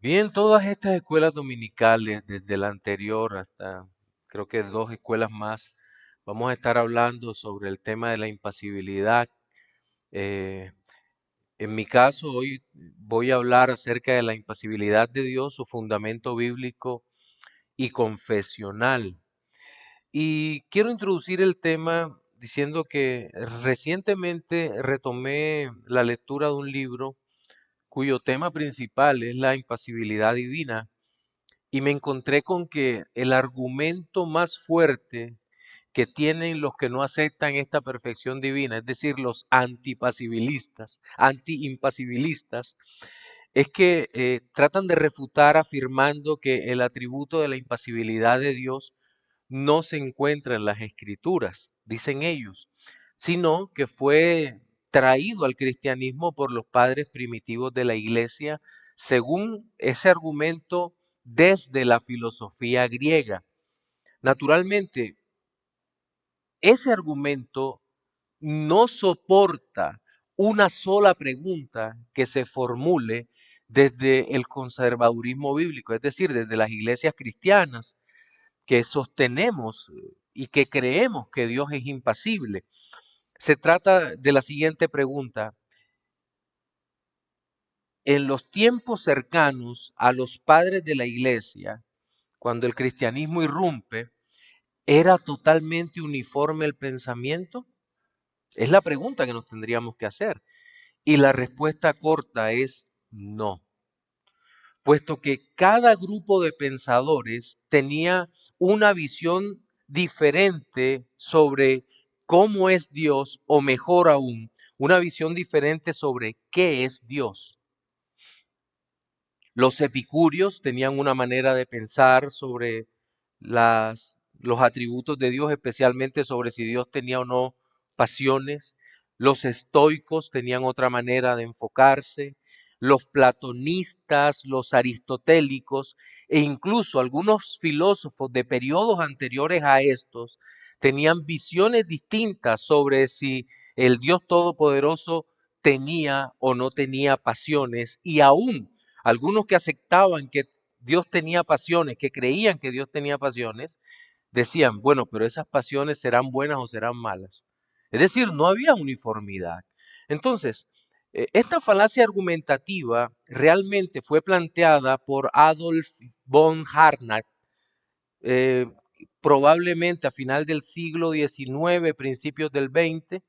Bien, todas estas escuelas dominicales, desde la anterior hasta creo que dos escuelas más, vamos a estar hablando sobre el tema de la impasibilidad. Eh, en mi caso, hoy voy a hablar acerca de la impasibilidad de Dios, su fundamento bíblico y confesional. Y quiero introducir el tema diciendo que recientemente retomé la lectura de un libro cuyo tema principal es la impasibilidad divina. Y me encontré con que el argumento más fuerte que tienen los que no aceptan esta perfección divina, es decir, los antipasibilistas, antiimpasibilistas, es que tratan de refutar afirmando que el atributo de la impasibilidad de Dios no se encuentra en las escrituras, dicen ellos, sino que fue traído al cristianismo por los padres primitivos de la iglesia, según ese argumento desde la filosofía griega. Naturalmente, ese argumento no soporta una sola pregunta que se formule desde el conservadurismo bíblico, es decir, desde las iglesias cristianas que sostenemos y que creemos que Dios es impasible. Se trata de la siguiente pregunta. En los tiempos cercanos a los padres de la iglesia, cuando el cristianismo irrumpe, ¿era totalmente uniforme el pensamiento? Es la pregunta que nos tendríamos que hacer. Y la respuesta corta es no, puesto que cada grupo de pensadores tenía una visión diferente sobre cómo es Dios, o mejor aún, una visión diferente sobre qué es Dios. Los epicúreos tenían una manera de pensar sobre los atributos de Dios, especialmente sobre si Dios tenía o no pasiones. Los estoicos tenían otra manera de enfocarse. Los platonistas, los aristotélicos e incluso algunos filósofos de periodos anteriores a estos tenían visiones distintas sobre si el Dios Todopoderoso tenía o no tenía pasiones, y aún algunos que aceptaban que Dios tenía pasiones, que creían que Dios tenía pasiones, decían, bueno, pero esas pasiones serán buenas o serán malas. Es decir, no había uniformidad. Entonces, esta falacia argumentativa realmente fue planteada por Adolf von Harnack, eh, probablemente a final del siglo XIX, principios del XX,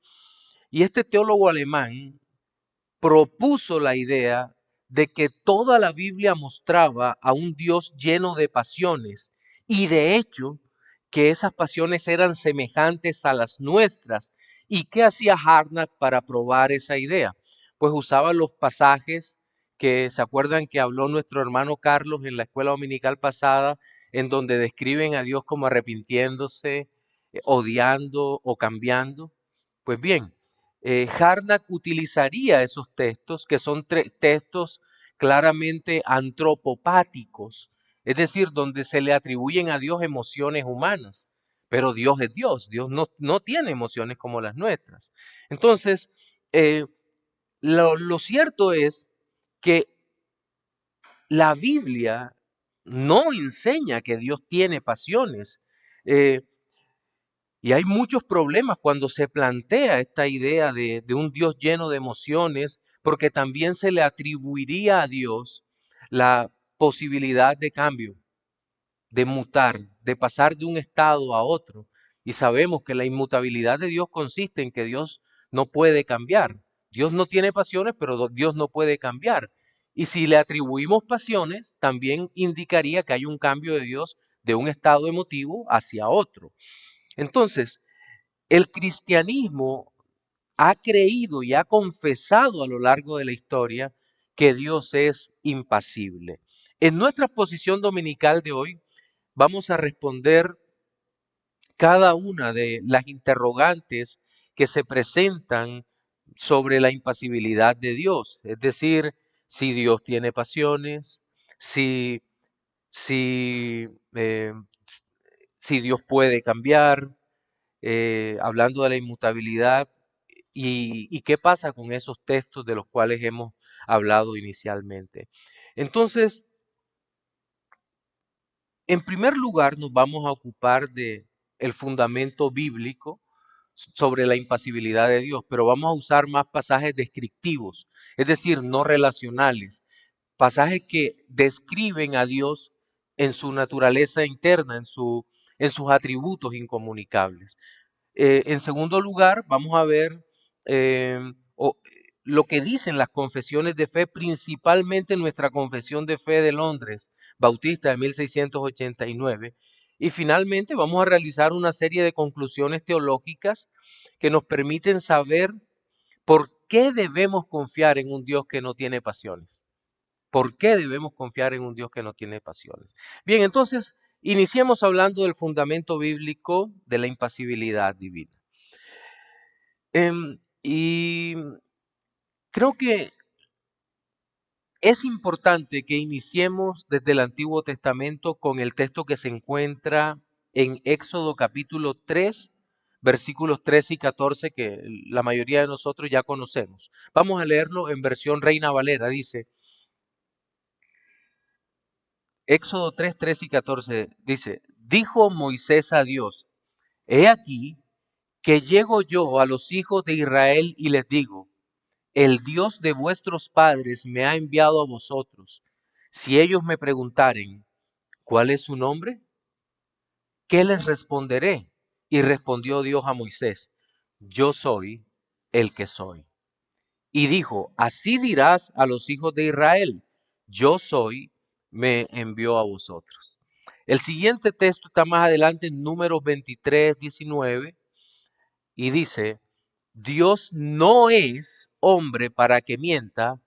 y este teólogo alemán propuso la idea de que toda la Biblia mostraba a un Dios lleno de pasiones, y de hecho que esas pasiones eran semejantes a las nuestras. ¿Y qué hacía Harnack para probar esa idea? Pues usaba los pasajes que se acuerdan que habló nuestro hermano Carlos en la escuela dominical pasada, en donde describen a Dios como arrepintiéndose, odiando o cambiando. Pues bien, Harnack utilizaría esos textos, que son textos claramente antropopáticos, es decir, donde se le atribuyen a Dios emociones humanas, pero Dios es Dios, Dios no tiene emociones como las nuestras. Entonces, eh, lo cierto es que la Biblia no enseña que Dios tiene pasiones. Eh, y hay muchos problemas cuando se plantea esta idea de un Dios lleno de emociones, porque también se le atribuiría a Dios la posibilidad de cambio, de mutar, de pasar de un estado a otro. Y sabemos que la inmutabilidad de Dios consiste en que Dios no puede cambiar. Dios no tiene pasiones, pero Dios no puede cambiar. Y si le atribuimos pasiones, también indicaría que hay un cambio de Dios de un estado emotivo hacia otro. Entonces, el cristianismo ha creído y ha confesado a lo largo de la historia que Dios es impasible. En nuestra exposición dominical de hoy vamos a responder cada una de las interrogantes que se presentan sobre la impasibilidad de Dios. Es decir, si Dios tiene pasiones, si, si, eh, si Dios puede cambiar, hablando de la inmutabilidad, y qué pasa con esos textos de los cuales hemos hablado inicialmente. Entonces, En primer lugar, nos vamos a ocupar de el fundamento bíblico sobre la impasibilidad de Dios, pero vamos a usar más pasajes descriptivos, es decir, no relacionales, pasajes que describen a Dios en su naturaleza interna, en sus atributos incomunicables. En segundo lugar, vamos a ver eh, o- lo que dicen las confesiones de fe, principalmente nuestra confesión de fe de Londres, Bautista de 1689. Y finalmente vamos a realizar una serie de conclusiones teológicas que nos permiten saber por qué debemos confiar en un Dios que no tiene pasiones. ¿Por qué debemos confiar en un Dios que no tiene pasiones? Bien, entonces, iniciemos hablando del fundamento bíblico de la impasibilidad divina. Y creo que es importante que iniciemos desde el Antiguo Testamento con el texto que se encuentra en Éxodo capítulo 3, versículos 13 y 14, que la mayoría de nosotros ya conocemos. Vamos a leerlo en versión Reina Valera. Dice, Éxodo 3, 13 y 14, dice, dijo Moisés a Dios, he aquí que llego yo a los hijos de Israel y les digo, el Dios de vuestros padres me ha enviado a vosotros. Si ellos me preguntaren, ¿cuál es su nombre? ¿Qué les responderé? Y respondió Dios a Moisés, yo soy el que soy. Y dijo, así dirás a los hijos de Israel, yo soy, me envió a vosotros. El siguiente texto está más adelante en Números 23, 19, y dice, Dios no es hombre para que mienta,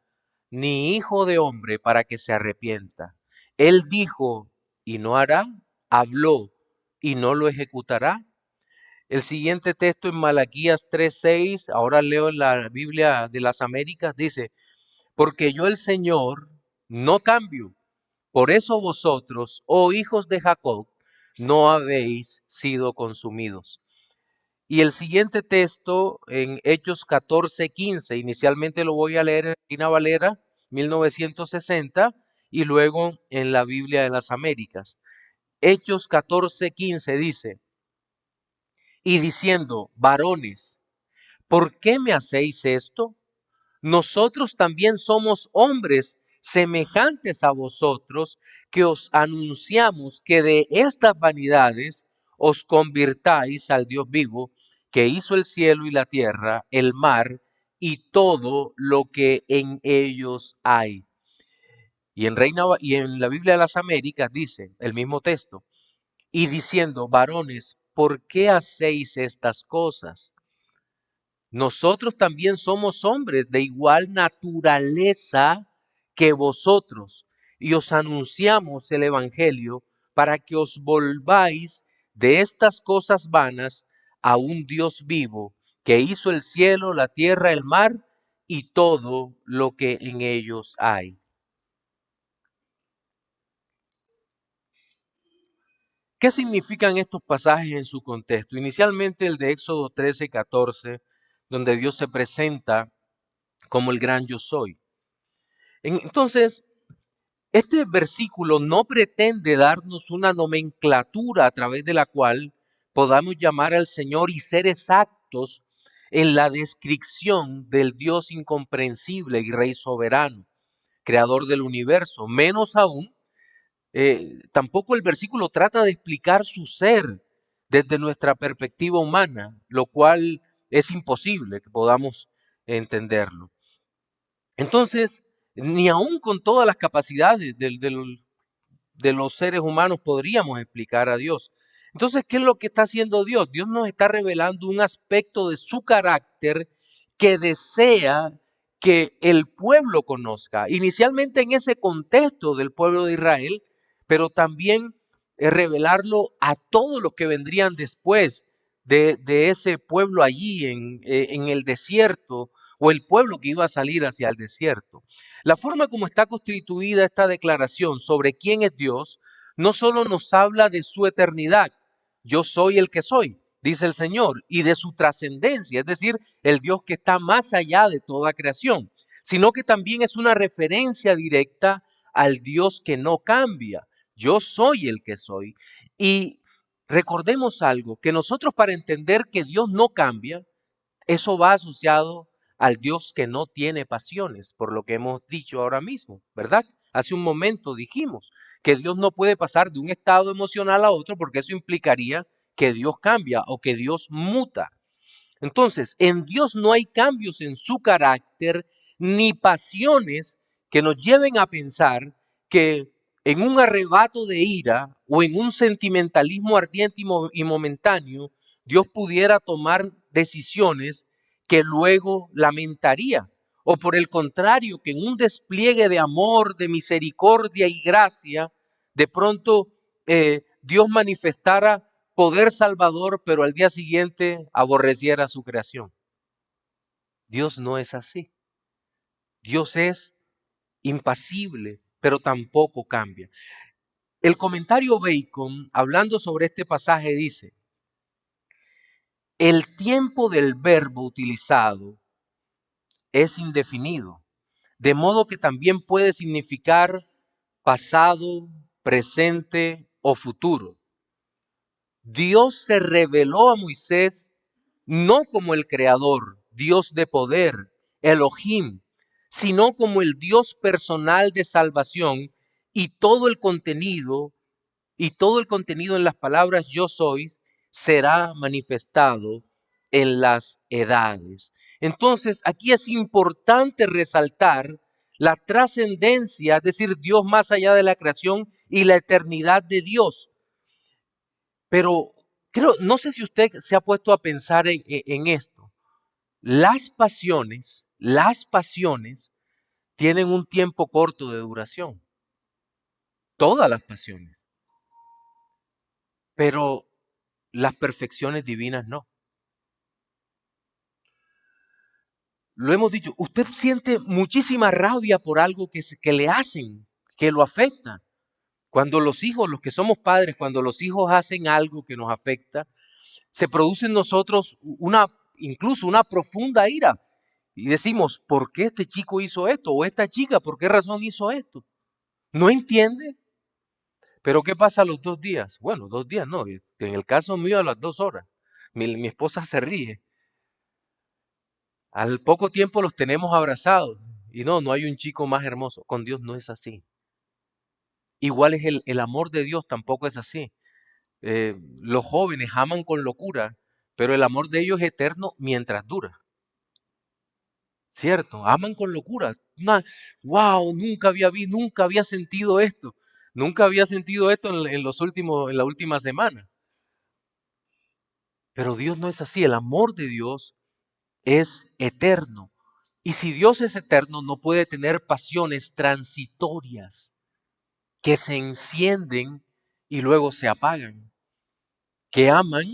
ni hijo de hombre para que se arrepienta. Él dijo y no hará, habló y no lo ejecutará. El siguiente texto en Malaquías 3:6, ahora leo en la Biblia de las Américas, dice, porque yo el Señor no cambio, por eso vosotros, oh hijos de Jacob, no habéis sido consumidos. Y el siguiente texto en Hechos 14:15, inicialmente lo voy a leer en Reina Valera 1960 y luego en la Biblia de las Américas. Hechos 14:15 dice, y diciendo, varones, ¿por qué me hacéis esto? Nosotros también somos hombres semejantes a vosotros, que os anunciamos que de estas vanidades os convirtáis al Dios vivo, que hizo el cielo y la tierra, el mar y todo lo que en ellos hay. Y en la Biblia de las Américas dice el mismo texto, y diciendo, varones, ¿por qué hacéis estas cosas? Nosotros también somos hombres de igual naturaleza que vosotros y os anunciamos el Evangelio para que os volváis de estas cosas vanas a un Dios vivo que hizo el cielo, la tierra, el mar y todo lo que en ellos hay. ¿Qué significan estos pasajes en su contexto? Inicialmente el de Éxodo 13:14, donde Dios se presenta como el gran yo soy. Entonces, este versículo no pretende darnos una nomenclatura a través de la cual podamos llamar al Señor y ser exactos en la descripción del Dios incomprensible y Rey soberano, creador del universo. Menos aún, tampoco el versículo trata de explicar su ser desde nuestra perspectiva humana, lo cual es imposible que podamos entenderlo. Entonces, ni aún con todas las capacidades de los seres humanos podríamos explicar a Dios. Entonces, ¿qué es lo que está haciendo Dios? Dios nos está revelando un aspecto de su carácter que desea que el pueblo conozca. Inicialmente en ese contexto del pueblo de Israel, pero también revelarlo a todos los que vendrían después de ese pueblo allí en el desierto o el pueblo que iba a salir hacia el desierto. La forma como está constituida esta declaración sobre quién es Dios no solo nos habla de su eternidad, yo soy el que soy, dice el Señor, y de su trascendencia, es decir, el Dios que está más allá de toda creación, sino que también es una referencia directa al Dios que no cambia. Yo soy el que soy. Y recordemos algo, que nosotros para entender que Dios no cambia, eso va asociado al Dios que no tiene pasiones, por lo que hemos dicho ahora mismo, ¿verdad? Hace un momento dijimos que Dios no puede pasar de un estado emocional a otro porque eso implicaría que Dios cambia o que Dios muta. Entonces, en Dios no hay cambios en su carácter ni pasiones que nos lleven a pensar que en un arrebato de ira o en un sentimentalismo ardiente y momentáneo, Dios pudiera tomar decisiones que luego lamentaría. O por el contrario, que en un despliegue de amor, de misericordia y gracia, de pronto Dios manifestara poder salvador, pero al día siguiente aborreciera su creación. Dios no es así. Dios es impasible, pero tampoco cambia. El comentario Bacon, hablando sobre este pasaje, dice, el tiempo del verbo utilizado es indefinido, de modo que también puede significar pasado, presente o futuro. Dios se reveló a Moisés no como el creador, Dios de poder, Elohim, sino como el Dios personal de salvación y todo el contenido en las palabras yo soy será manifestado en las edades. Entonces, aquí es importante resaltar la trascendencia, es decir, Dios más allá de la creación y la eternidad de Dios. Pero no sé si usted se ha puesto a pensar en esto. Las pasiones tienen un tiempo corto de duración. Todas las pasiones. Pero las perfecciones divinas no. Lo hemos dicho, usted siente muchísima rabia por algo que le hacen, que lo afecta. Cuando los hijos, los que somos padres, cuando los hijos hacen algo que nos afecta, se produce en nosotros incluso una profunda ira. Y decimos, ¿por qué este chico hizo esto? O esta chica, ¿por qué razón hizo esto? ¿No entiende? Pero ¿qué pasa a los 2 días? Bueno, 2 días no, en el caso mío a las 2 horas. Mi esposa se ríe. Al poco tiempo los tenemos abrazados. Y no hay un chico más hermoso. Con Dios no es así. Igual es el amor de Dios, tampoco es así. Los jóvenes aman con locura, pero el amor de ellos es eterno mientras dura. ¿Cierto? Aman con locura. Wow, nunca había sentido esto. Nunca había sentido esto en la última semana. Pero Dios no es así. El amor de Dios es eterno. Y si Dios es eterno, no puede tener pasiones transitorias que se encienden y luego se apagan, que aman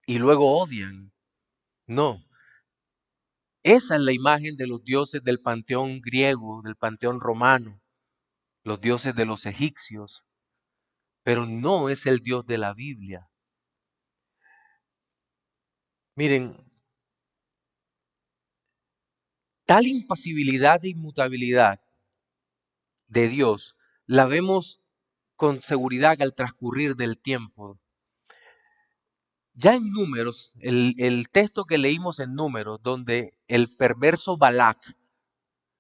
y luego odian. No. Esa es la imagen de los dioses del panteón griego, del panteón romano, los dioses de los egipcios, pero no es el Dios de la Biblia. Miren, tal impasibilidad e inmutabilidad de Dios la vemos con seguridad al transcurrir del tiempo. Ya en Números, el texto que leímos en Números, donde el perverso Balac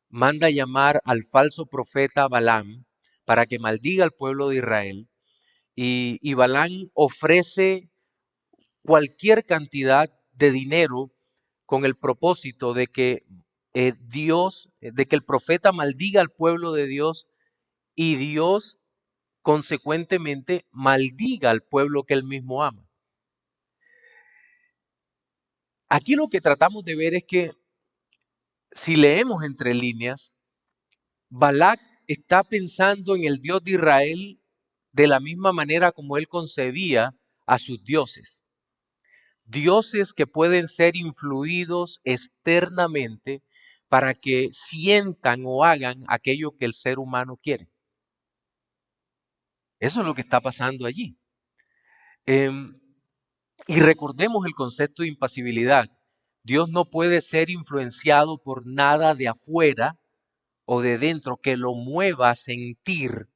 manda llamar al falso profeta Balaam para que maldiga al pueblo de Israel, y Balaam ofrece cualquier cantidad de dinero con el propósito de que de que el profeta maldiga al pueblo de Dios y Dios consecuentemente maldiga al pueblo que él mismo ama. Aquí lo que tratamos de ver es que si leemos entre líneas, Balac está pensando en el Dios de Israel de la misma manera como él concebía a sus dioses. Dioses que pueden ser influidos externamente para que sientan o hagan aquello que el ser humano quiere. Eso es lo que está pasando allí. Y recordemos el concepto de impasibilidad. Dios no puede ser influenciado por nada de afuera o de dentro que lo mueva a sentir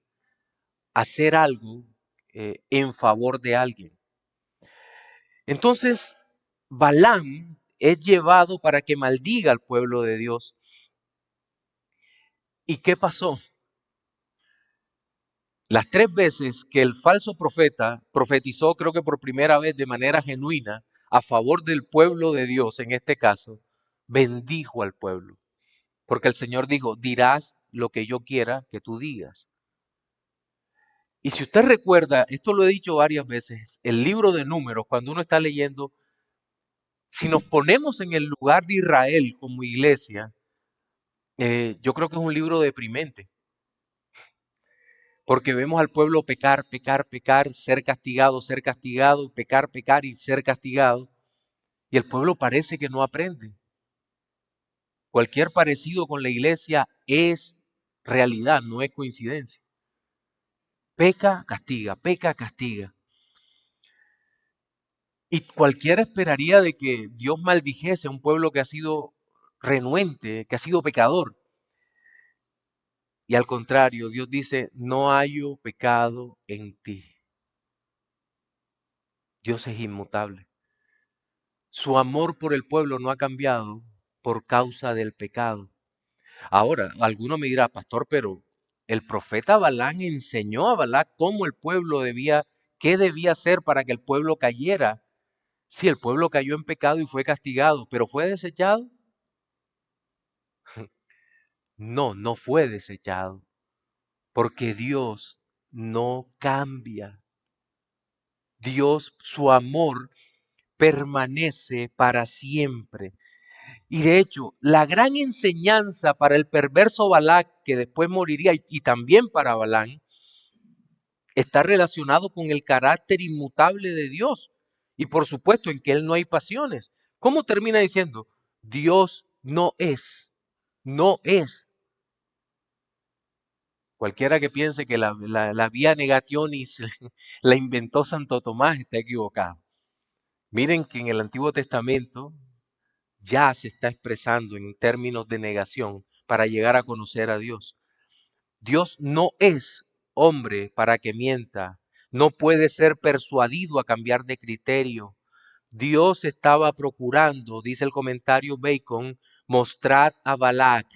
hacer algo en favor de alguien. Entonces, Balaam es llevado para que maldiga al pueblo de Dios. ¿Y qué pasó? Las 3 veces que el falso profeta profetizó, creo que por primera vez de manera genuina, a favor del pueblo de Dios, en este caso, bendijo al pueblo. Porque el Señor dijo, dirás lo que yo quiera que tú digas. Y si usted recuerda, esto lo he dicho varias veces, el libro de Números, cuando uno está leyendo, si nos ponemos en el lugar de Israel como iglesia, yo creo que es un libro deprimente, porque vemos al pueblo pecar, pecar, pecar, ser castigado, pecar, pecar y ser castigado, y el pueblo parece que no aprende. Cualquier parecido con la iglesia es realidad, no es coincidencia. Peca, castiga, peca, castiga. Y cualquiera esperaría de que Dios maldijese a un pueblo que ha sido renuente, que ha sido pecador. Y al contrario, Dios dice, no hallo pecado en ti. Dios es inmutable. Su amor por el pueblo no ha cambiado por causa del pecado. Ahora, alguno me dirá, pastor, pero el profeta Balaam enseñó a Balac cómo el pueblo debía, qué debía hacer para que el pueblo cayera. Sí, el pueblo cayó en pecado y fue castigado, pero ¿fue desechado? No, no fue desechado, porque Dios no cambia. Dios, su amor permanece para siempre. Y de hecho, la gran enseñanza para el perverso Balac, que después moriría, y también para Balaam, está relacionado con el carácter inmutable de Dios. Y por supuesto, en que Él no hay pasiones. ¿Cómo termina diciendo? Dios no es, no es. Cualquiera que piense que la vía negationis la inventó Santo Tomás está equivocado. Miren que en el Antiguo Testamento ya se está expresando en términos de negación para llegar a conocer a Dios. Dios no es hombre para que mienta, no puede ser persuadido a cambiar de criterio. Dios estaba procurando, dice el comentario Bacon, mostrar a Balac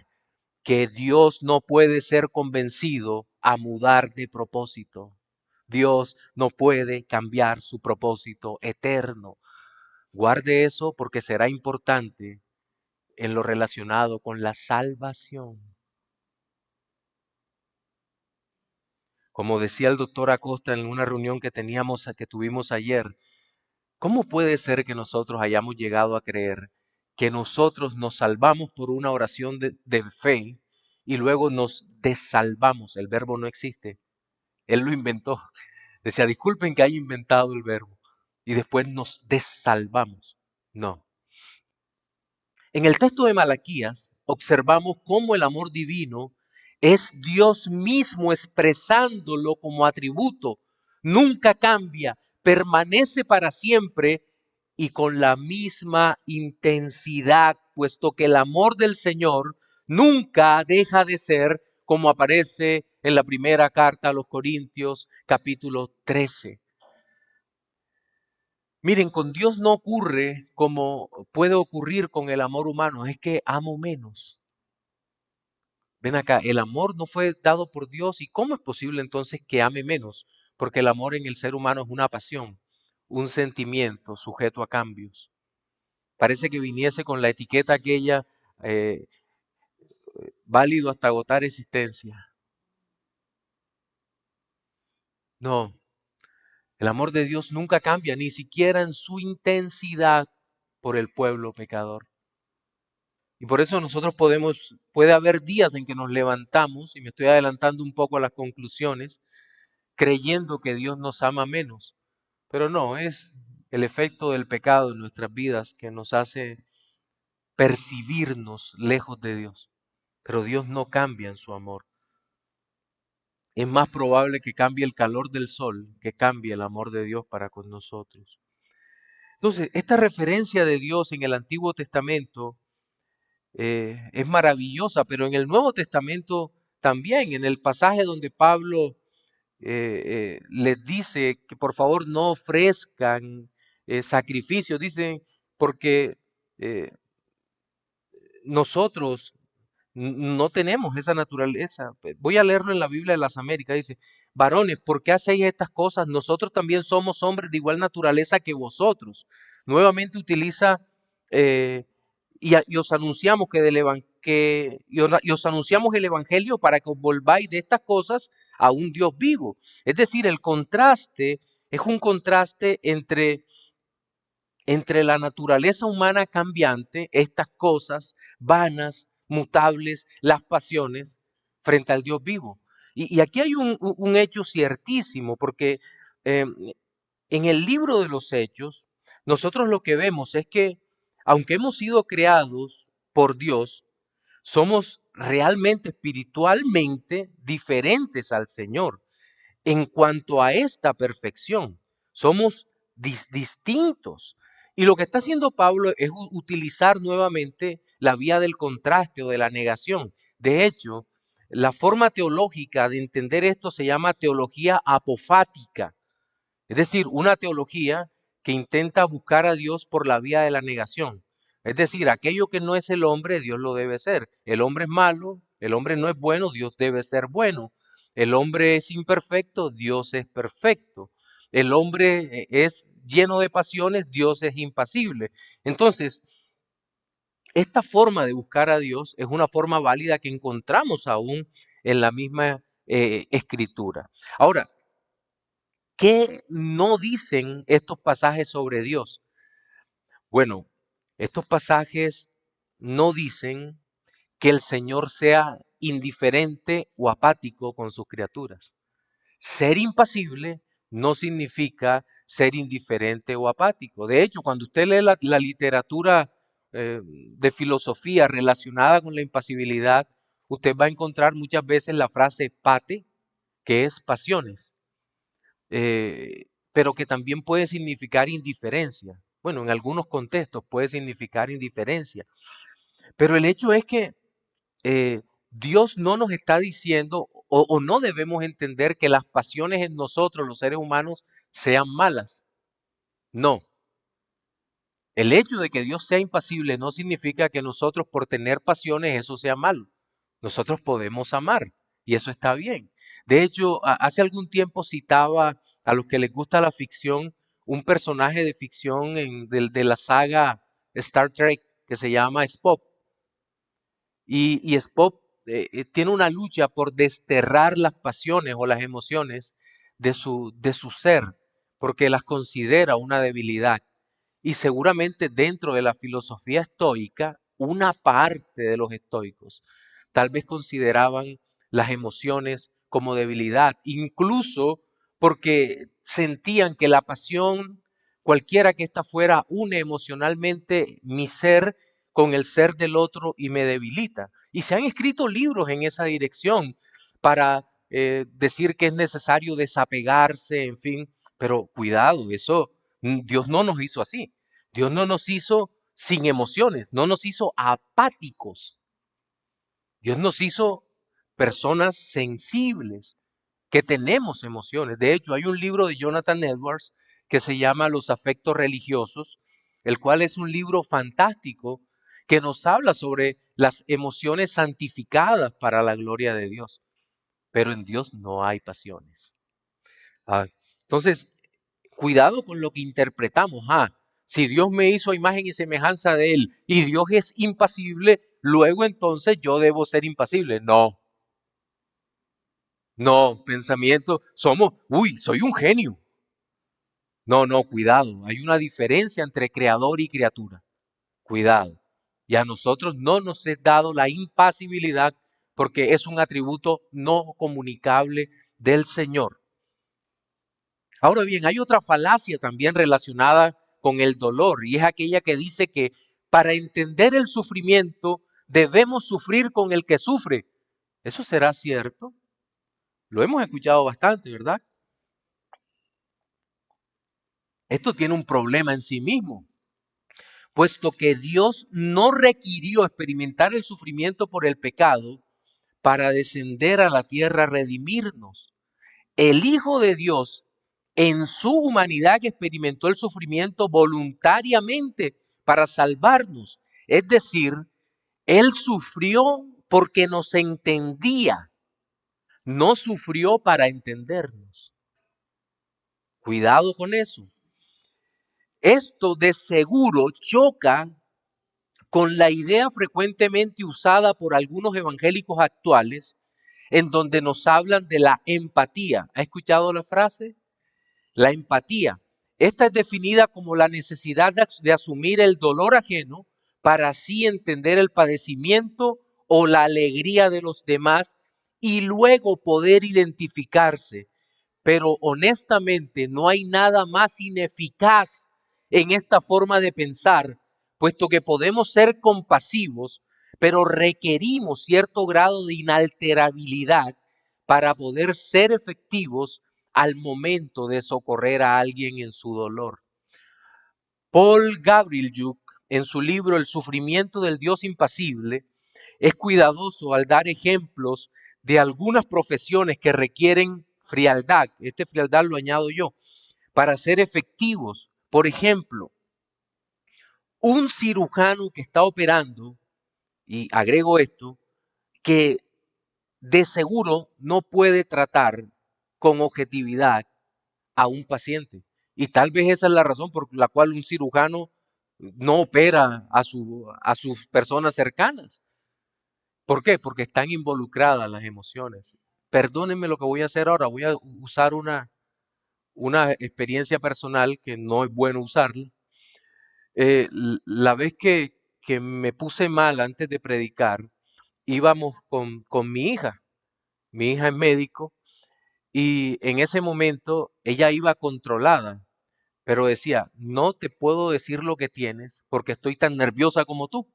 que Dios no puede ser convencido a mudar de propósito. Dios no puede cambiar su propósito eterno. Guarde eso porque será importante en lo relacionado con la salvación. Como decía el doctor Acosta en una reunión que tuvimos ayer, ¿cómo puede ser que nosotros hayamos llegado a creer que nosotros nos salvamos por una oración de fe y luego nos desalvamos? El verbo no existe. Él lo inventó. Decía, disculpen que haya inventado el verbo. Y después nos desalvamos. No. En el texto de Malaquías observamos cómo el amor divino es Dios mismo expresándolo como atributo. Nunca cambia, permanece para siempre y con la misma intensidad, puesto que el amor del Señor nunca deja de ser como aparece en la primera carta a los Corintios, capítulo 13. Miren, con Dios no ocurre como puede ocurrir con el amor humano, es que amo menos. Ven acá, el amor no fue dado por Dios y ¿cómo es posible entonces que ame menos? Porque el amor en el ser humano es una pasión, un sentimiento sujeto a cambios. Parece que viniese con la etiqueta aquella, eh, válido hasta agotar existencia. No, el amor de Dios nunca cambia, ni siquiera en su intensidad por el pueblo pecador. Y por eso nosotros puede haber días en que nos levantamos, y me estoy adelantando un poco a las conclusiones, creyendo que Dios nos ama menos. Pero no, es el efecto del pecado en nuestras vidas que nos hace percibirnos lejos de Dios. Pero Dios no cambia en su amor. Es más probable que cambie el calor del sol que cambie el amor de Dios para con nosotros. Entonces, esta referencia de Dios en el Antiguo Testamento es maravillosa, pero en el Nuevo Testamento también, en el pasaje donde Pablo les dice que por favor no ofrezcan sacrificios, dicen, porque eh, nosotros no tenemos esa naturaleza. Voy a leerlo en la Biblia de las Américas. Dice, varones, ¿por qué hacéis estas cosas? Nosotros también somos hombres de igual naturaleza que vosotros. Nuevamente utiliza, eh, y os anunciamos y os anunciamos el Evangelio para que os volváis de estas cosas a un Dios vivo. Es decir, el contraste es un contraste entre la naturaleza humana cambiante, estas cosas vanas, mutables, las pasiones, frente al Dios vivo. Y aquí hay un hecho ciertísimo, porque eh, en el libro de los Hechos, nosotros lo que vemos es que, aunque hemos sido creados por Dios, somos realmente espiritualmente diferentes al Señor en cuanto a esta perfección. Somos distintos. Y lo que está haciendo Pablo es utilizar nuevamente la vía del contraste o de la negación. De hecho, la forma teológica de entender esto se llama teología apofática. Es decir, una teología que intenta buscar a Dios por la vía de la negación. Es decir, aquello que no es el hombre, Dios lo debe ser. El hombre es malo, el hombre no es bueno, Dios debe ser bueno. El hombre es imperfecto, Dios es perfecto. El hombre es lleno de pasiones, Dios es impasible. Entonces, esta forma de buscar a Dios es una forma válida que encontramos aún en la misma escritura. Ahora, ¿qué no dicen estos pasajes sobre Dios? Bueno, estos pasajes no dicen que el Señor sea indiferente o apático con sus criaturas. Ser impasible no significa ser indiferente o apático. De hecho, cuando usted lee la literatura de filosofía relacionada con la impasibilidad, usted va a encontrar muchas veces la frase pate, que es pasiones. Pero que también puede significar indiferencia. Bueno, en algunos contextos puede significar indiferencia. Pero el hecho es que eh, Dios no nos está diciendo o no debemos entender que las pasiones en nosotros, los seres humanos, sean malas. No. El hecho de que Dios sea impasible no significa que nosotros por tener pasiones eso sea malo. Nosotros podemos amar y eso está bien. De hecho, hace algún tiempo citaba a los que les gusta la ficción un personaje de ficción de la saga Star Trek que se llama Spock. Y Spock tiene una lucha por desterrar las pasiones o las emociones de su ser, porque las considera una debilidad. Y seguramente dentro de la filosofía estoica, una parte de los estoicos tal vez consideraban las emociones como debilidad, incluso porque sentían que la pasión, cualquiera que ésta fuera, une emocionalmente mi ser con el ser del otro y me debilita. Y se han escrito libros en esa dirección para decir que es necesario desapegarse, en fin, pero cuidado, eso Dios no nos hizo así. Dios no nos hizo sin emociones, no nos hizo apáticos. Dios nos hizo personas sensibles, que tenemos emociones. De hecho, hay un libro de Jonathan Edwards que se llama Los afectos religiosos, el cual es un libro fantástico que nos habla sobre las emociones santificadas para la gloria de Dios. Pero en Dios no hay pasiones. Ah, entonces, cuidado con lo que interpretamos. Si Dios me hizo a imagen y semejanza de Él y Dios es impasible, luego entonces yo debo ser impasible. No, no, pensamiento, soy un genio. No, no, cuidado. Hay una diferencia entre creador y criatura. Cuidado. Y a nosotros no nos es dado la impasibilidad porque es un atributo no comunicable del Señor. Ahora bien, hay otra falacia también relacionada con el dolor y es aquella que dice que para entender el sufrimiento debemos sufrir con el que sufre. ¿Eso será cierto? Lo hemos escuchado bastante, ¿verdad? Esto tiene un problema en sí mismo, puesto que Dios no requirió experimentar el sufrimiento por el pecado para descender a la tierra a redimirnos. El Hijo de Dios, en su humanidad que experimentó el sufrimiento voluntariamente para salvarnos. Es decir, Él sufrió porque nos entendía, no sufrió para entendernos. Cuidado con eso. Esto de seguro choca con la idea frecuentemente usada por algunos evangélicos actuales, en donde nos hablan de la empatía. ¿Ha escuchado la frase? La empatía. Esta es definida como la necesidad de asumir el dolor ajeno para así entender el padecimiento o la alegría de los demás y luego poder identificarse. Pero honestamente no hay nada más ineficaz en esta forma de pensar, puesto que podemos ser compasivos, pero requerimos cierto grado de inalterabilidad para poder ser efectivos al momento de socorrer a alguien en su dolor. Paul Gavrilyuk, en su libro El sufrimiento del Dios impasible, es cuidadoso al dar ejemplos de algunas profesiones que requieren frialdad. Este frialdad lo añado yo, para ser efectivos. Por ejemplo, un cirujano que está operando, y agrego esto, que de seguro no puede tratar con objetividad a un paciente. Y tal vez esa es la razón por la cual un cirujano no opera a sus personas cercanas. ¿Por qué? Porque están involucradas las emociones. Perdónenme lo que voy a hacer ahora. Voy a usar una experiencia personal que no es bueno usarla. La vez que me puse mal antes de predicar, íbamos con mi hija. Mi hija es médico y en ese momento ella iba controlada, pero decía, no te puedo decir lo que tienes porque estoy tan nerviosa como tú.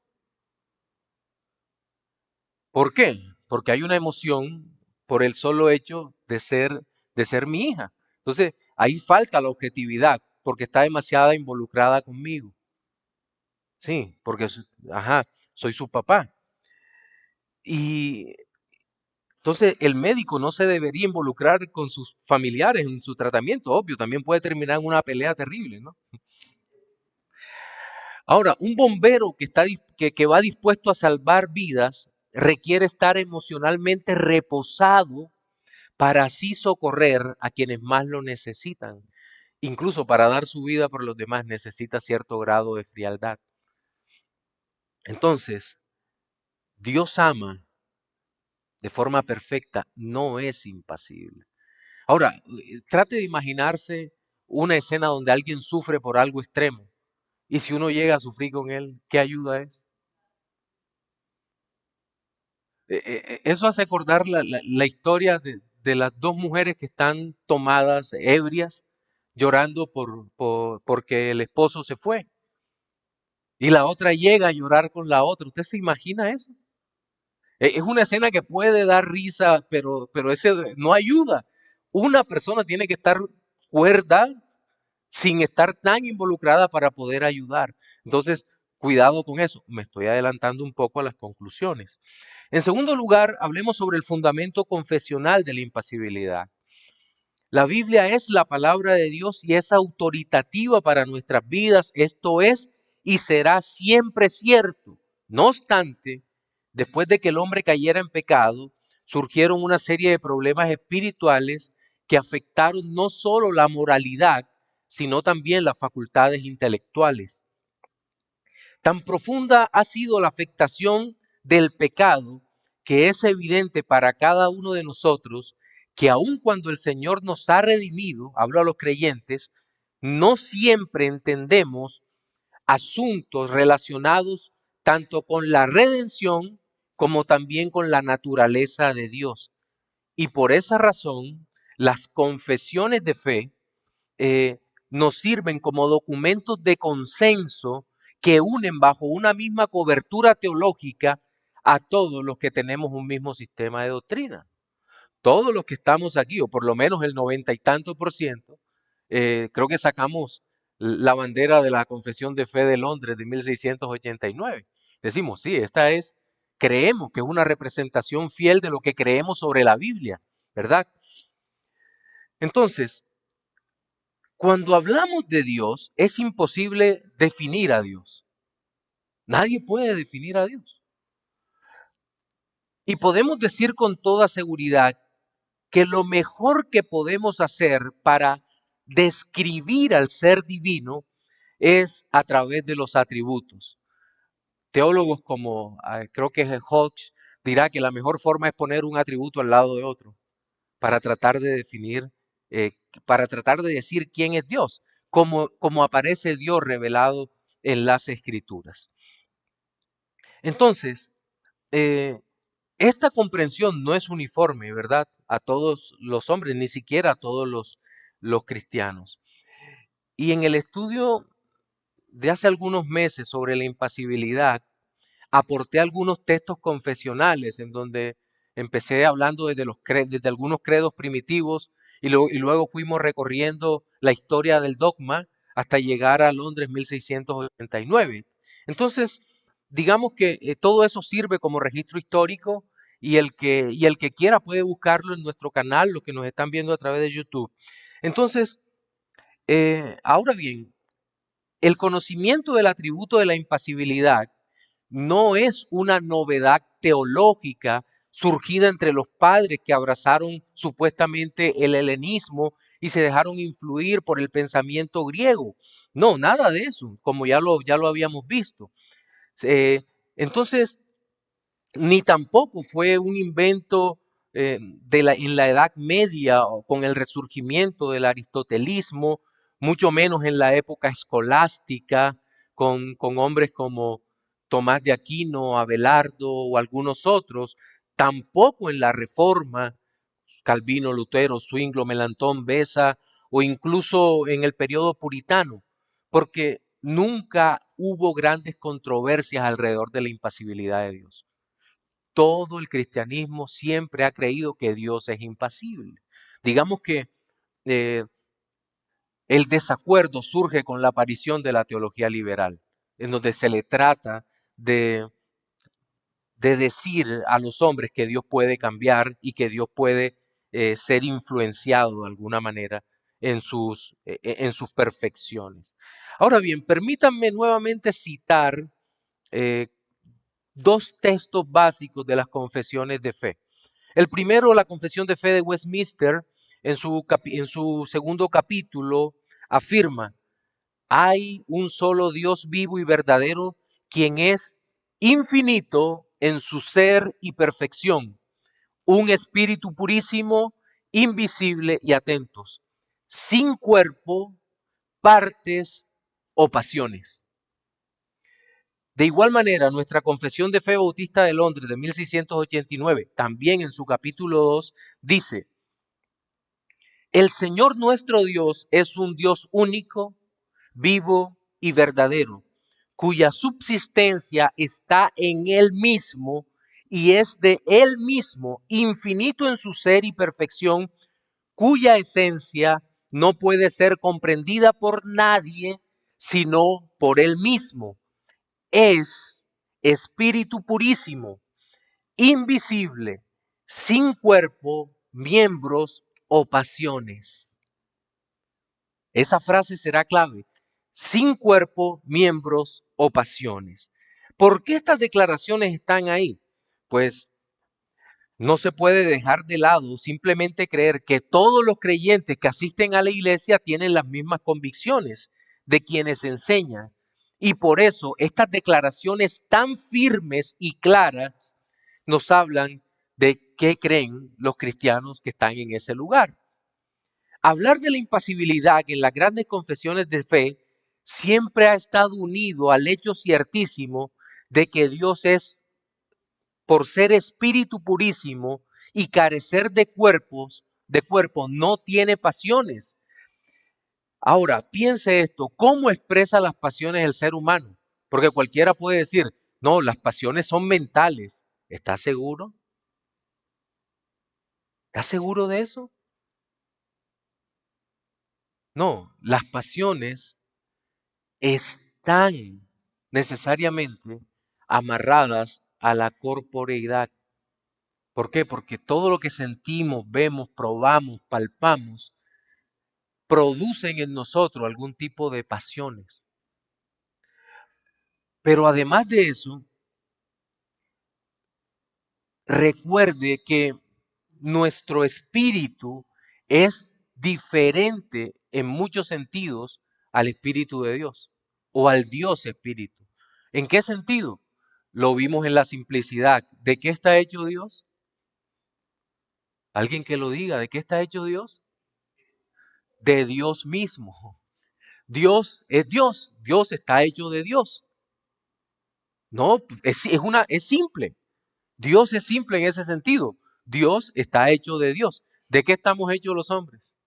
¿Por qué? Porque hay una emoción por el solo hecho de ser mi hija. Entonces, ahí falta la objetividad porque está demasiado involucrada conmigo. Sí, porque, ajá, soy su papá. Y entonces el médico no se debería involucrar con sus familiares en su tratamiento, obvio, también puede terminar en una pelea terrible, ¿no? Ahora, un bombero que va dispuesto a salvar vidas requiere estar emocionalmente reposado para así socorrer a quienes más lo necesitan. Incluso para dar su vida por los demás necesita cierto grado de frialdad. Entonces, Dios ama de forma perfecta, no es impasible. Ahora, trate de imaginarse una escena donde alguien sufre por algo extremo y si uno llega a sufrir con él, ¿qué ayuda es? Eso hace acordar la historia de las dos mujeres que están tomadas, ebrias, llorando porque el esposo se fue. Y la otra llega a llorar con la otra. ¿Usted se imagina eso? Es una escena que puede dar risa, pero ese no ayuda. Una persona tiene que estar cuerda sin estar tan involucrada para poder ayudar. Entonces, cuidado con eso. Me estoy adelantando un poco a las conclusiones. En segundo lugar, hablemos sobre el fundamento confesional de la impasibilidad. La Biblia es la palabra de Dios y es autoritativa para nuestras vidas. Esto es y será siempre cierto. No obstante, después de que el hombre cayera en pecado, surgieron una serie de problemas espirituales que afectaron no solo la moralidad, sino también las facultades intelectuales. Tan profunda ha sido la afectación del pecado que es evidente para cada uno de nosotros que aun cuando el Señor nos ha redimido, hablo a los creyentes, no siempre entendemos asuntos relacionados tanto con la redención como también con la naturaleza de Dios. Y por esa razón, las confesiones de fe nos sirven como documentos de consenso que unen bajo una misma cobertura teológica a todos los que tenemos un mismo sistema de doctrina. Todos los que estamos aquí, o por lo menos el 90 y tanto por ciento, creo que sacamos la bandera de la Confesión de Fe de Londres de 1689. Decimos, sí, creemos que es una representación fiel de lo que creemos sobre la Biblia, ¿verdad? Entonces, cuando hablamos de Dios, es imposible definir a Dios. Nadie puede definir a Dios. Y podemos decir con toda seguridad que lo mejor que podemos hacer para describir al ser divino es a través de los atributos. Teólogos como creo que Hodge dirá que la mejor forma es poner un atributo al lado de otro para tratar de definir, eh, para tratar de decir quién es Dios, como aparece Dios revelado en las Escrituras. Entonces, eh, esta comprensión no es uniforme, ¿verdad? A todos los hombres, ni siquiera a todos los cristianos. Y en el estudio de hace algunos meses sobre la impasibilidad, aporté algunos textos confesionales en donde empecé hablando desde algunos credos primitivos y luego fuimos recorriendo la historia del dogma hasta llegar a Londres 1689. Entonces, digamos que todo eso sirve como registro histórico y el que quiera puede buscarlo en nuestro canal, los que nos están viendo a través de YouTube. Entonces, ahora bien, el conocimiento del atributo de la impasibilidad no es una novedad teológica surgida entre los padres que abrazaron supuestamente el helenismo y se dejaron influir por el pensamiento griego. No, nada de eso, como ya lo habíamos visto. Eh, entonces, ni tampoco fue un invento en la Edad Media o con el resurgimiento del aristotelismo, mucho menos en la época escolástica, con hombres como Tomás de Aquino, Abelardo o algunos otros, tampoco en la Reforma, Calvino, Lutero, Zwinglio, Melantón, Besa o incluso en el periodo puritano, porque nunca hubo grandes controversias alrededor de la impasibilidad de Dios. Todo el cristianismo siempre ha creído que Dios es impasible. Digamos que eh, el desacuerdo surge con la aparición de la teología liberal, en donde se le trata de, de decir a los hombres que Dios puede cambiar y que Dios puede ser influenciado de alguna manera en sus perfecciones. Ahora bien, permítanme nuevamente citar eh, dos textos básicos de las confesiones de fe. El primero, la Confesión de Fe de Westminster, en su segundo capítulo, afirma: hay un solo Dios vivo y verdadero, quien es infinito en su ser y perfección, un espíritu purísimo, invisible y atentos, sin cuerpo, partes o pasiones. De igual manera, nuestra Confesión de Fe Bautista de Londres de 1689, también en su capítulo 2, dice: el Señor nuestro Dios es un Dios único, vivo y verdadero, cuya subsistencia está en Él mismo y es de Él mismo, infinito en su ser y perfección, cuya esencia no puede ser comprendida por nadie sino por Él mismo. Es espíritu purísimo, invisible, sin cuerpo, miembros o pasiones. Esa frase será clave: sin cuerpo, miembros o pasiones. ¿Por qué estas declaraciones están ahí? Pues no se puede dejar de lado simplemente creer que todos los creyentes que asisten a la iglesia tienen las mismas convicciones de quienes enseñan. Y por eso estas declaraciones tan firmes y claras nos hablan de qué creen los cristianos que están en ese lugar. Hablar de la impasibilidad en las grandes confesiones de fe siempre ha estado unido al hecho ciertísimo de que Dios es, por ser espíritu purísimo y carecer de cuerpo, no tiene pasiones. Ahora, piense esto: ¿cómo expresa las pasiones el ser humano? Porque cualquiera puede decir, no, las pasiones son mentales. ¿Estás seguro? ¿Estás seguro de eso? No, las pasiones están necesariamente amarradas a la corporeidad. ¿Por qué? Porque todo lo que sentimos, vemos, probamos, palpamos, producen en nosotros algún tipo de pasiones. Pero además de eso, recuerde que nuestro espíritu es diferente en muchos sentidos al Espíritu de Dios o al Dios Espíritu. ¿En qué sentido? Lo vimos en la simplicidad. ¿De qué está hecho Dios? Alguien que lo diga. ¿De qué está hecho Dios? De Dios mismo. Dios es Dios. Dios está hecho de Dios. No, es simple. Dios es simple en ese sentido. Dios está hecho de Dios. ¿De qué estamos hechos los hombres?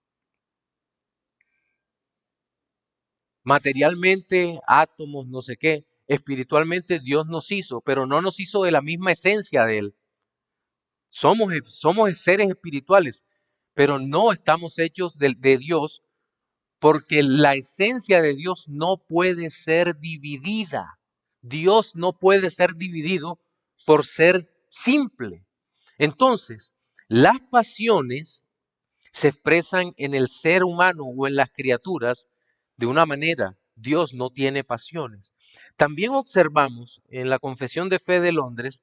Materialmente, átomos, no sé qué. Espiritualmente Dios nos hizo, pero no nos hizo de la misma esencia de Él. Somos seres espirituales, pero no estamos hechos de Dios porque la esencia de Dios no puede ser dividida. Dios no puede ser dividido por ser simple. Entonces, las pasiones se expresan en el ser humano o en las criaturas de una manera. Dios no tiene pasiones. También observamos en la Confesión de Fe de Londres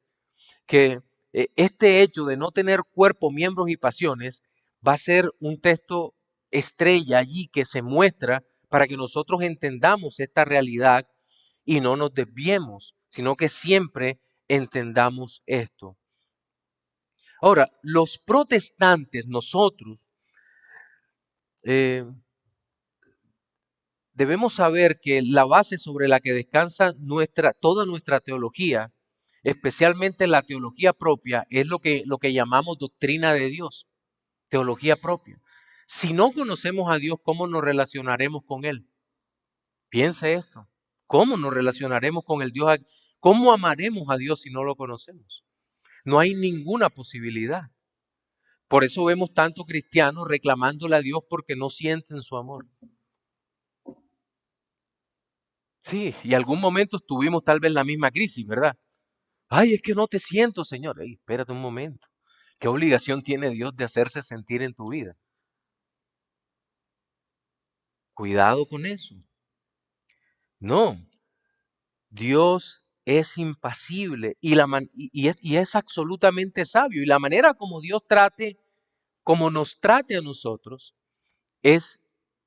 que este hecho de no tener cuerpo, miembros y pasiones va a ser un texto estrella allí que se muestra para que nosotros entendamos esta realidad y no nos desviemos, sino que siempre entendamos esto. Ahora, los protestantes, nosotros, eh, debemos saber que la base sobre la que descansa toda nuestra teología, especialmente la teología propia, es lo que llamamos doctrina de Dios, teología propia. Si no conocemos a Dios, ¿cómo nos relacionaremos con Él? Piense esto. ¿Cómo nos relacionaremos con el Dios? ¿Cómo amaremos a Dios si no lo conocemos? No hay ninguna posibilidad. Por eso vemos tantos cristianos reclamándole a Dios porque no sienten su amor. Sí, y algún momento tuvimos tal vez la misma crisis, ¿verdad? Ay, es que no te siento, Señor. Ey, espérate un momento. ¿Qué obligación tiene Dios de hacerse sentir en tu vida? Cuidado con eso. No, Dios es impasible y es absolutamente sabio. Y la manera como Dios como nos trate a nosotros, es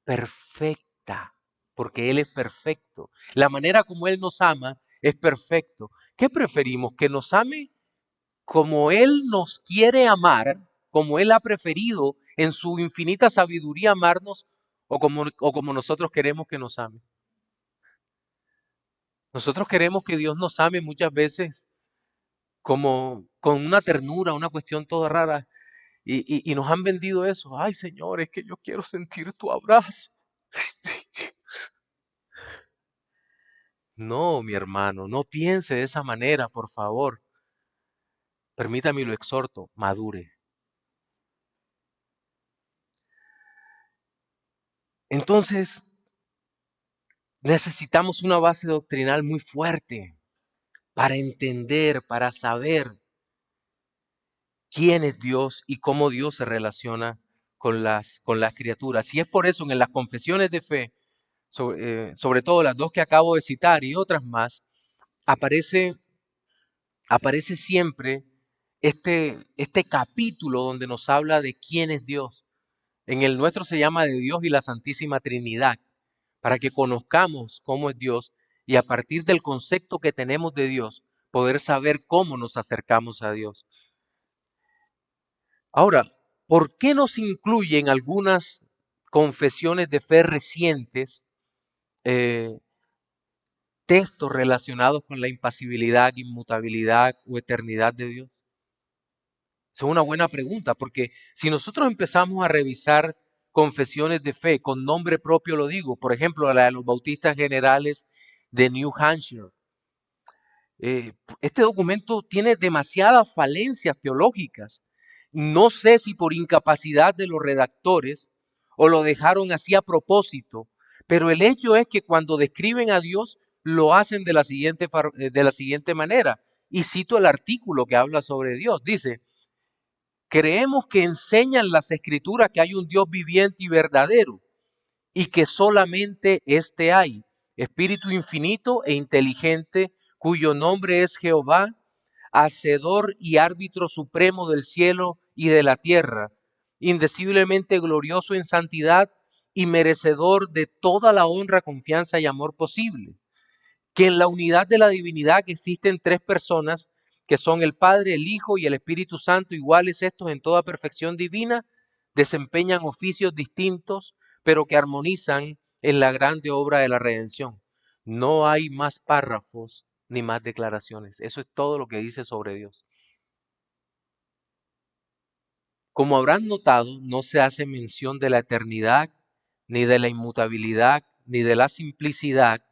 perfecta, porque Él es perfecto. La manera como Él nos ama es perfecto. ¿Qué preferimos? ¿Que nos ame como Él nos quiere amar, como Él ha preferido en su infinita sabiduría amarnos, o como nosotros queremos que nos ame? Nosotros queremos que Dios nos ame muchas veces como con una ternura, una cuestión toda rara, y nos han vendido eso. Ay, Señor, es que yo quiero sentir tu abrazo. No, mi hermano, no piense de esa manera, por favor. Permítame lo exhorto, madure. Entonces, necesitamos una base doctrinal muy fuerte para entender, para saber quién es Dios y cómo Dios se relaciona con las criaturas. Y es por eso que en las confesiones de fe, sobre todo las dos que acabo de citar y otras más, aparece, aparece siempre este capítulo donde nos habla de quién es Dios. En el nuestro se llama de Dios y la Santísima Trinidad, para que conozcamos cómo es Dios y a partir del concepto que tenemos de Dios, poder saber cómo nos acercamos a Dios. Ahora, ¿por qué no se incluyen algunas confesiones de fe recientes eh, textos relacionados con la impasibilidad, inmutabilidad o eternidad de Dios? Esa es una buena pregunta, porque si nosotros empezamos a revisar confesiones de fe, con nombre propio lo digo, por ejemplo, la de los bautistas generales de New Hampshire, este documento tiene demasiadas falencias teológicas. No sé si por incapacidad de los redactores o lo dejaron así a propósito, pero el hecho es que cuando describen a Dios lo hacen de la siguiente manera. Y cito el artículo que habla sobre Dios. Dice, creemos que enseñan las escrituras que hay un Dios viviente y verdadero, y que solamente éste hay, Espíritu infinito e inteligente, cuyo nombre es Jehová, hacedor y árbitro supremo del cielo y de la tierra, indeciblemente glorioso en santidad y merecedor de toda la honra, confianza y amor posible, que en la unidad de la divinidad que existen tres personas, que son el Padre, el Hijo y el Espíritu Santo, iguales estos en toda perfección divina, desempeñan oficios distintos, pero que armonizan en la grande obra de la redención. No hay más párrafos ni más declaraciones. Eso es todo lo que dice sobre Dios. Como habrán notado, no se hace mención de la eternidad, ni de la inmutabilidad, ni de la simplicidad,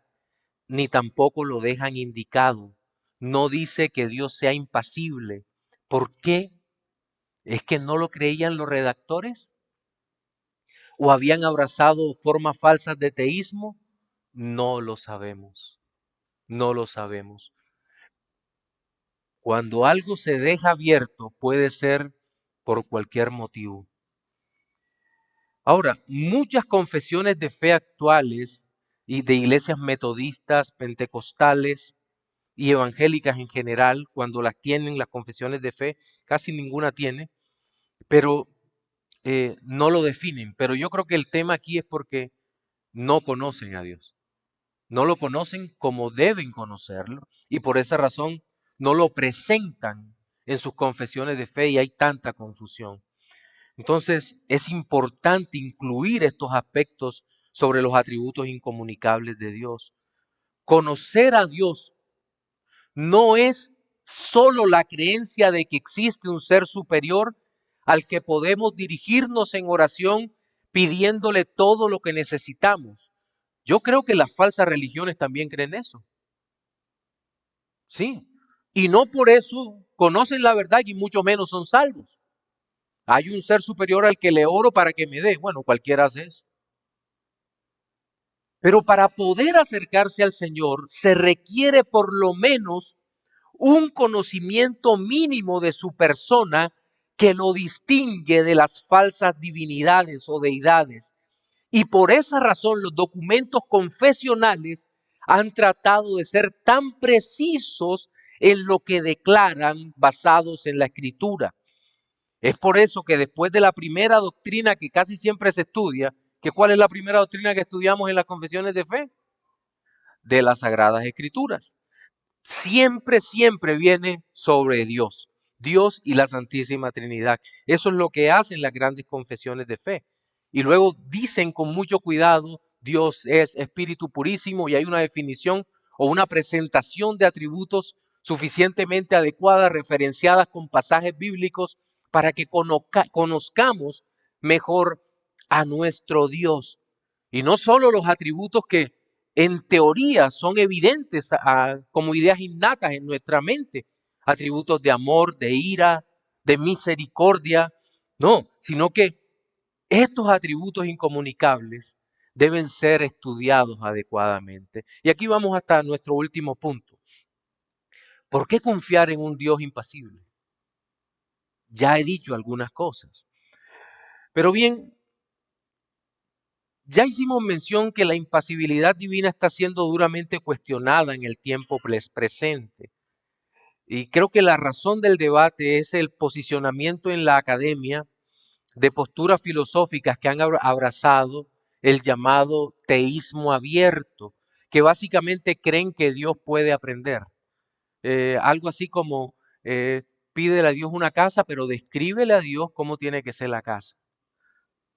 ni tampoco lo dejan indicado. No dice que Dios sea impasible. ¿Por qué? ¿Es que no lo creían los redactores? ¿O habían abrazado formas falsas de teísmo? No lo sabemos. No lo sabemos. Cuando algo se deja abierto, puede ser por cualquier motivo. Ahora, muchas confesiones de fe actuales y de iglesias metodistas, pentecostales y evangélicas en general, cuando las tienen, las confesiones de fe, casi ninguna tiene, pero no lo definen. Pero yo creo que el tema aquí es porque no conocen a Dios. No lo conocen como deben conocerlo y por esa razón no lo presentan en sus confesiones de fe y hay tanta confusión. Entonces es importante incluir estos aspectos sobre los atributos incomunicables de Dios. Conocer a Dios no es solo la creencia de que existe un ser superior al que podemos dirigirnos en oración pidiéndole todo lo que necesitamos. Yo creo que las falsas religiones también creen eso. Sí. Y no por eso conocen la verdad y mucho menos son salvos. Hay un ser superior al que le oro para que me dé. Bueno, cualquiera hace eso. Pero para poder acercarse al Señor se requiere por lo menos un conocimiento mínimo de su persona que lo distingue de las falsas divinidades o deidades. Y por esa razón los documentos confesionales han tratado de ser tan precisos en lo que declaran basados en la Escritura. Es por eso que después de la primera doctrina que casi siempre se estudia, que ¿cuál es la primera doctrina que estudiamos en las confesiones de fe? De las Sagradas Escrituras. Siempre viene sobre Dios, Dios y la Santísima Trinidad. Eso es lo que hacen las grandes confesiones de fe. Y luego dicen con mucho cuidado, Dios es espíritu purísimo y hay una definición o una presentación de atributos suficientemente adecuadas, referenciadas con pasajes bíblicos para que conozcamos mejor a nuestro Dios. Y no solo los atributos que en teoría son evidentes como ideas innatas en nuestra mente, atributos de amor, de ira, de misericordia, no, sino que estos atributos incomunicables deben ser estudiados adecuadamente. Y aquí vamos hasta nuestro último punto. ¿Por qué confiar en un Dios impasible? Ya he dicho algunas cosas. Pero bien, ya hicimos mención que la impasibilidad divina está siendo duramente cuestionada en el tiempo presente. Y creo que la razón del debate es el posicionamiento en la academia de posturas filosóficas que han abrazado el llamado teísmo abierto, que básicamente creen que Dios puede aprender. Algo así como pídele a Dios una casa, pero descríbele a Dios cómo tiene que ser la casa.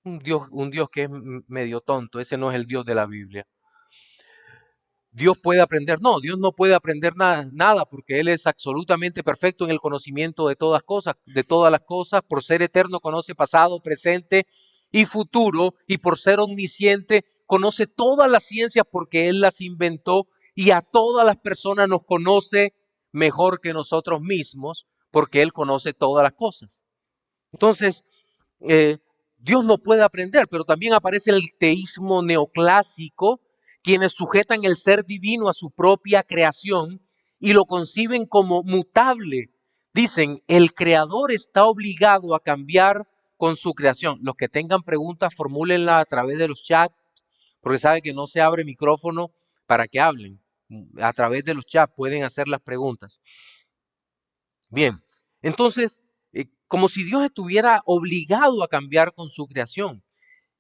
Un Dios que es medio tonto, ese no es el Dios de la Biblia. Dios puede aprender. No, Dios no puede aprender nada porque Él es absolutamente perfecto en el conocimiento de todas las cosas. Por ser eterno conoce pasado, presente y futuro. Y por ser omnisciente conoce todas las ciencias porque Él las inventó. Y a todas las personas nos conoce mejor que nosotros mismos porque Él conoce todas las cosas. Entonces, eh, Dios no puede aprender, pero también aparece el teísmo neoclásico, quienes sujetan el ser divino a su propia creación y lo conciben como mutable. Dicen, el creador está obligado a cambiar con su creación. Los que tengan preguntas, formúlenla a través de los chats porque sabe que no se abre micrófono para que hablen. A través de los chats pueden hacer las preguntas. Bien, entonces, como si Dios estuviera obligado a cambiar con su creación.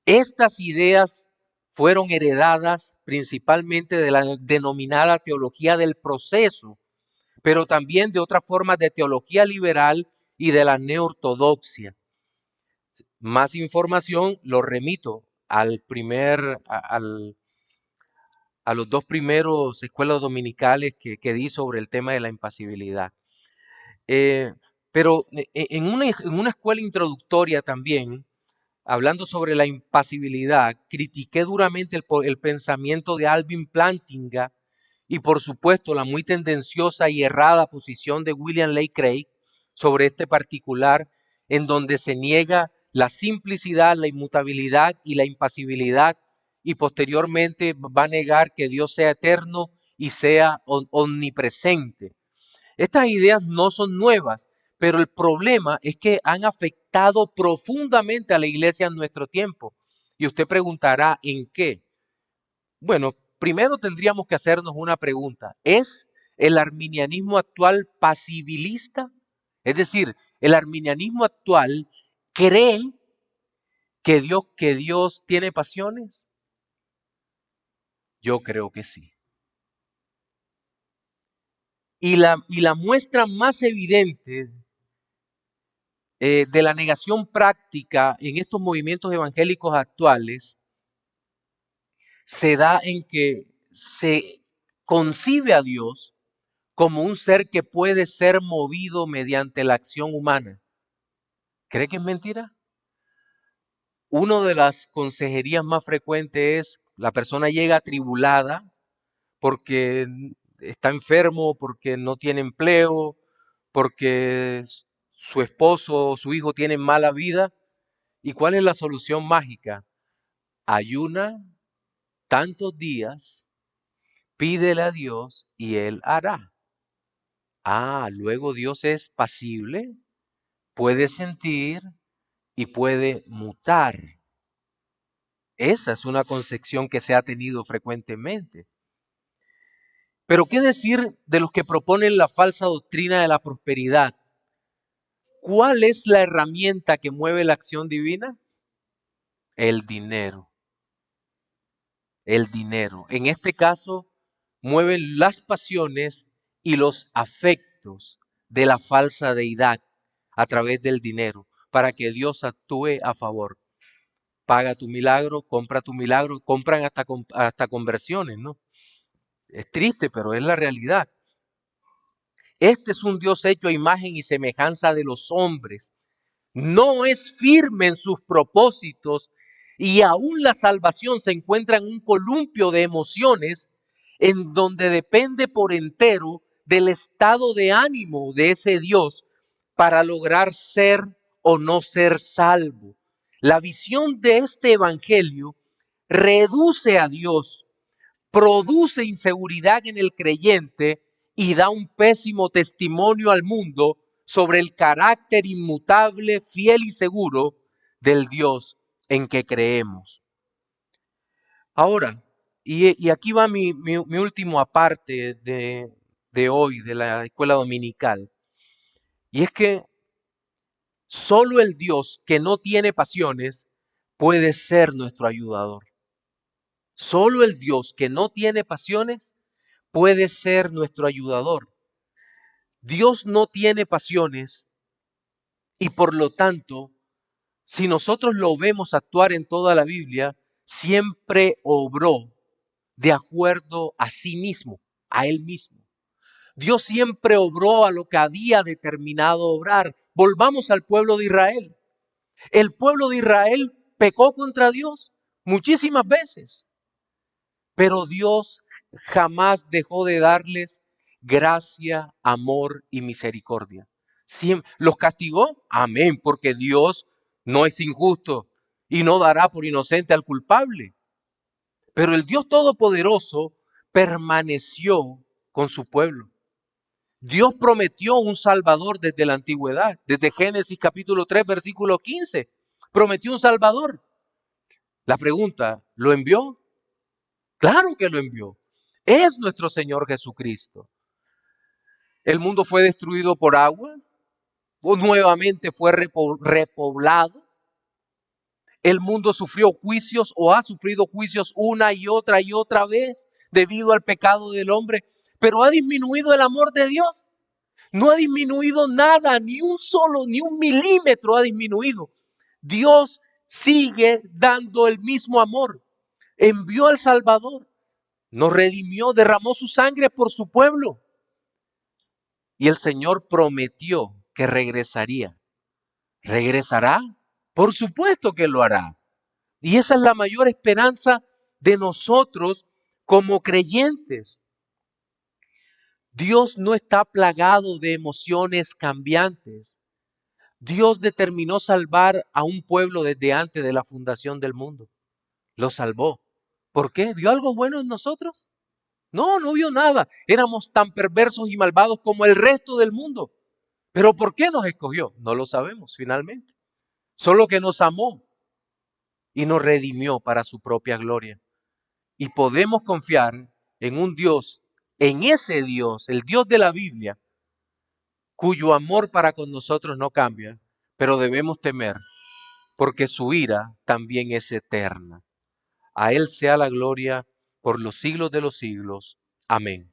Estas ideas fueron heredadas principalmente de la denominada teología del proceso, pero también de otras formas de teología liberal y de la neortodoxia. Más información lo remito a los dos primeros escuelas dominicales que di sobre el tema de la impasibilidad. Eh, pero en una escuela introductoria también, hablando sobre la impasibilidad, critiqué duramente el pensamiento de Alvin Plantinga y por supuesto la muy tendenciosa y errada posición de William Lane Craig sobre este particular, en donde se niega la simplicidad, la inmutabilidad y la impasibilidad, y posteriormente va a negar que Dios sea eterno y sea omnipresente. Estas ideas no son nuevas, pero el problema es que han afectado profundamente a la iglesia en nuestro tiempo. Y usted preguntará, ¿en qué? Bueno, primero tendríamos que hacernos una pregunta. ¿Es el arminianismo actual pasibilista? Es decir, ¿el arminianismo actual cree que Dios tiene pasiones? Yo creo que sí. Y la muestra más evidente de la negación práctica en estos movimientos evangélicos actuales se da en que se concibe a Dios como un ser que puede ser movido mediante la acción humana. ¿Cree que es mentira? Una de las consejerías más frecuentes es la persona llega atribulada porque está enfermo, porque no tiene empleo, porque su esposo o su hijo tienen mala vida. ¿Y cuál es la solución mágica? Ayuna tantos días, pídele a Dios y Él hará. Luego Dios es pasible, puede sentir y puede mutar. Esa es una concepción que se ha tenido frecuentemente. Pero ¿qué decir de los que proponen la falsa doctrina de la prosperidad? ¿Cuál es la herramienta que mueve la acción divina? El dinero. El dinero. En este caso, mueven las pasiones y los afectos de la falsa deidad a través del dinero para que Dios actúe a favor. Paga tu milagro, compran hasta conversiones, ¿no? Es triste, pero es la realidad. Este es un Dios hecho a imagen y semejanza de los hombres. No es firme en sus propósitos y aún la salvación se encuentra en un columpio de emociones en donde depende por entero del estado de ánimo de ese Dios para lograr ser o no ser salvo. La visión de este evangelio reduce a Dios, produce inseguridad en el creyente y da un pésimo testimonio al mundo sobre el carácter inmutable, fiel y seguro del Dios en que creemos. Ahora, y aquí va mi último aparte de hoy, de la escuela dominical, y es que solo el Dios que no tiene pasiones puede ser nuestro ayudador. Solo el Dios que no tiene pasiones puede ser nuestro ayudador. Dios no tiene pasiones y por lo tanto, si nosotros lo vemos actuar en toda la Biblia, siempre obró de acuerdo a sí mismo, a él mismo. Dios siempre obró a lo que había determinado obrar. Volvamos al pueblo de Israel. El pueblo de Israel pecó contra Dios muchísimas veces, pero Dios jamás dejó de darles gracia, amor y misericordia. ¿Los castigó? Amén, porque Dios no es injusto y no dará por inocente al culpable. Pero el Dios Todopoderoso permaneció con su pueblo. Dios prometió un Salvador desde la antigüedad, desde Génesis capítulo 3, versículo 15. Prometió un Salvador. La pregunta, ¿lo envió? Claro que lo envió. Es nuestro Señor Jesucristo. El mundo fue destruido por agua, o nuevamente fue repoblado. El mundo sufrió juicios o ha sufrido juicios una y otra vez debido al pecado del hombre. Pero ha disminuido el amor de Dios. No ha disminuido nada, ni un solo, ni un milímetro ha disminuido. Dios sigue dando el mismo amor. Envió al Salvador, nos redimió, derramó su sangre por su pueblo. Y el Señor prometió que regresaría. ¿Regresará? Por supuesto que lo hará. Y esa es la mayor esperanza de nosotros como creyentes. Dios no está plagado de emociones cambiantes. Dios determinó salvar a un pueblo desde antes de la fundación del mundo. Lo salvó. ¿Por qué? ¿Vio algo bueno en nosotros? No, no vio nada. Éramos tan perversos y malvados como el resto del mundo. ¿Pero por qué nos escogió? No lo sabemos finalmente. Solo que nos amó y nos redimió para su propia gloria. Y podemos confiar en un Dios, en ese Dios, el Dios de la Biblia, cuyo amor para con nosotros no cambia, pero debemos temer, porque su ira también es eterna. A Él sea la gloria por los siglos de los siglos. Amén.